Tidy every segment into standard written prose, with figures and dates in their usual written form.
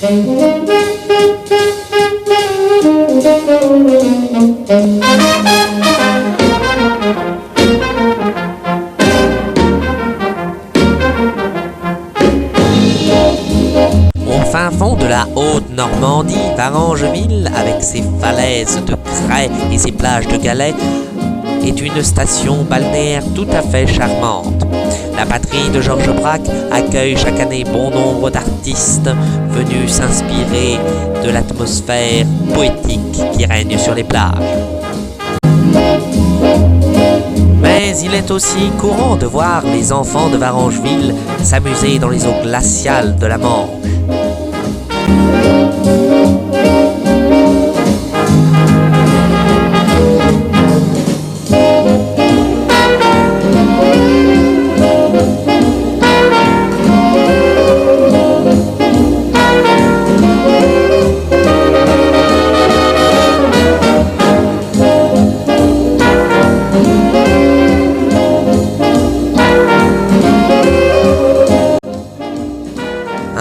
Au fin fond de la Haute-Normandie, Varangeville, avec ses falaises de craie et ses plages de galets, est une station balnéaire tout à fait charmante. La patrie de Georges Braque accueille chaque année bon nombre d'artistes venus s'inspirer de l'atmosphère poétique qui règne sur les plages. Mais il est aussi courant de voir les enfants de Varangeville s'amuser dans les eaux glaciales de la Manche.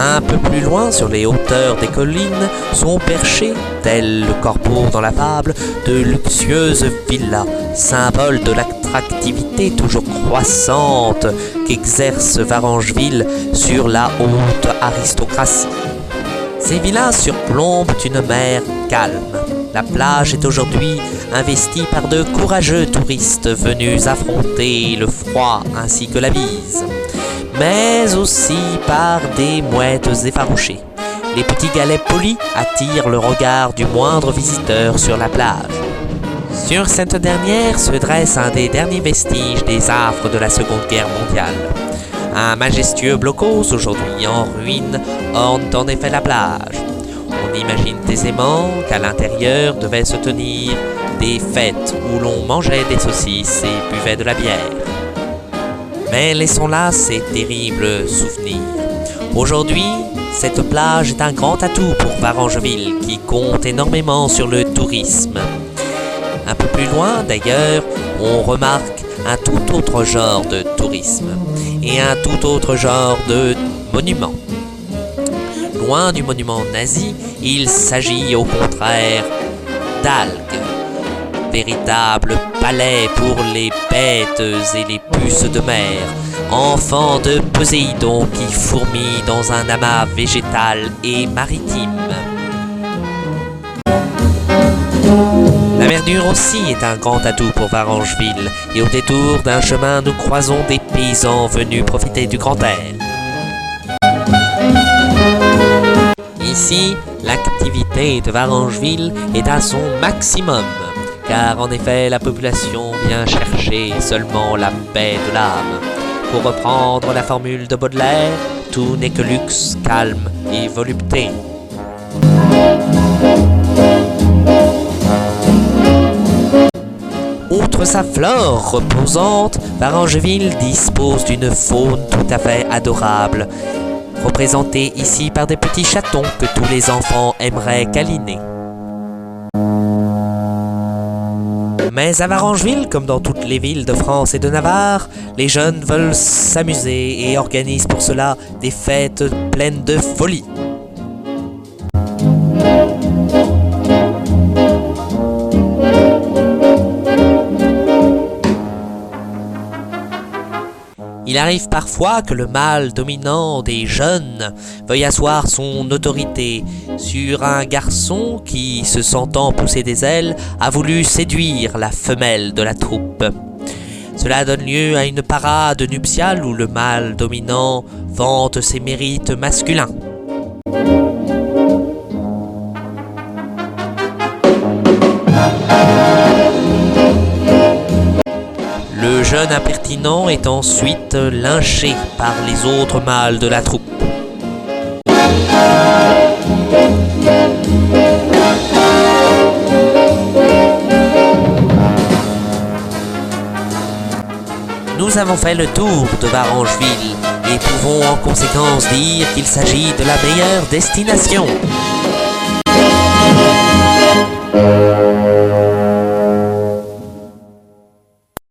Un peu plus loin, sur les hauteurs des collines, sont perchées, tel le corbeau dans la fable, de luxueuses villas, symboles de l'attractivité toujours croissante qu'exerce Varangeville sur la haute aristocratie. Ces villas surplombent une mer calme. La plage est aujourd'hui investie par de courageux touristes venus affronter le froid ainsi que la bise, mais aussi par des mouettes effarouchées. Les petits galets polis attirent le regard du moindre visiteur sur la plage. Sur cette dernière se dresse un des derniers vestiges des affres de la Seconde Guerre mondiale. Un majestueux blockhaus, aujourd'hui en ruine, orne en effet la plage. On imagine aisément qu'à l'intérieur devaient se tenir des fêtes où l'on mangeait des saucisses et buvait de la bière. Mais laissons là ces terribles souvenirs. Aujourd'hui, cette plage est un grand atout pour Varangeville qui compte énormément sur le tourisme. Un peu plus loin d'ailleurs, on remarque un tout autre genre de tourisme et un tout autre genre de monument. Loin du monument nazi, il s'agit au contraire d'algues. Véritable palais pour les bêtes et les puces de mer, enfants de Poséidon qui fourmillent dans un amas végétal et maritime. La verdure aussi est un grand atout pour Varangeville, et au détour d'un chemin nous croisons des paysans venus profiter du grand air. Ici, l'activité de Varangeville est à son maximum, car en effet la population vient chercher seulement la paix de l'âme. Pour reprendre la formule de Baudelaire, tout n'est que luxe, calme et volupté. Outre sa flore reposante, Varangeville dispose d'une faune tout à fait adorable, représentée ici par des petits chatons que tous les enfants aimeraient câliner. Mais à Varangeville, comme dans toutes les villes de France et de Navarre, les jeunes veulent s'amuser et organisent pour cela des fêtes pleines de folie. Il arrive parfois que le mâle dominant des jeunes veuille asseoir son autorité sur un garçon qui, se sentant pousser des ailes, a voulu séduire la femelle de la troupe. Cela donne lieu à une parade nuptiale où le mâle dominant vante ses mérites masculins. Le jeune impertinent est ensuite lynché par les autres mâles de la troupe. Nous avons fait le tour de Varangeville et pouvons en conséquence dire qu'il s'agit de la meilleure destination.